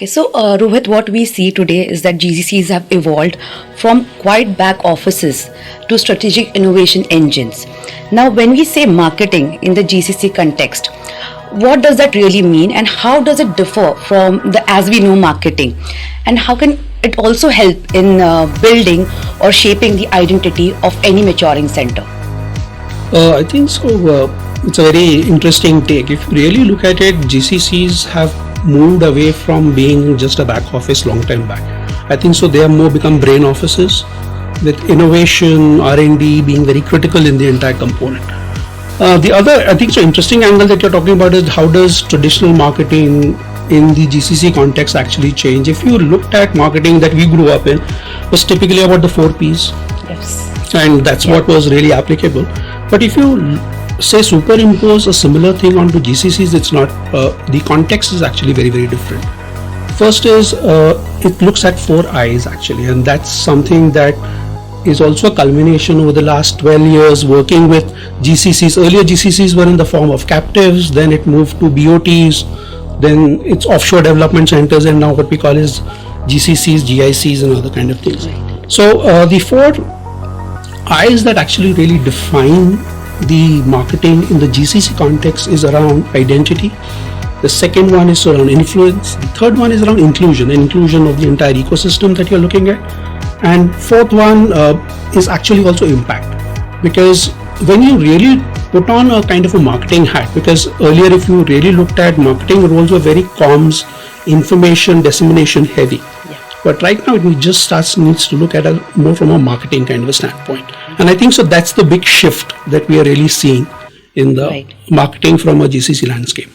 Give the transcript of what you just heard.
Okay, so Rohit, what we see today is that GCCs have evolved from quite back offices to strategic innovation engines. Now, when we say marketing in the GCC context, what does that really mean, and how does it differ from the as we know marketing, and how can it also help in building or shaping the identity of any maturing center? I think so. It's a very interesting take. If you really look at it, GCCs have moved away from being just a back office long time back. I think so they have more become brain offices, with innovation, R&D being very critical in the entire component. The other, I think so interesting angle that you're talking about is how does traditional marketing in the GCC context actually change. If you looked at marketing that we grew up in, was typically about the 4 Ps. Yes. And that's what was really applicable. But if you say superimpose a similar thing onto GCCs, it's not, the context is actually very, very different. First is, it looks at 4 Is actually, and that's something that is also a culmination over the last 12 years working with GCCs. Earlier GCCs were in the form of captives, then it moved to BOTs, then it's offshore development centers, and now what we call is GCCs, GICs and other kind of things. Right. So the 4 Is that actually really define the marketing in the GCC context is around identity. The second one is around influence. The third one is around inclusion of the entire ecosystem that you're looking at. And fourth one is actually also impact. Because when you really put on a kind of a marketing hat, because earlier if you really looked at marketing roles were very comms, information, dissemination heavy. Yeah. But right now it just needs to look at it more from a marketing kind of a standpoint. And I think so that's the big shift that we are really seeing in the marketing from a GCC landscape.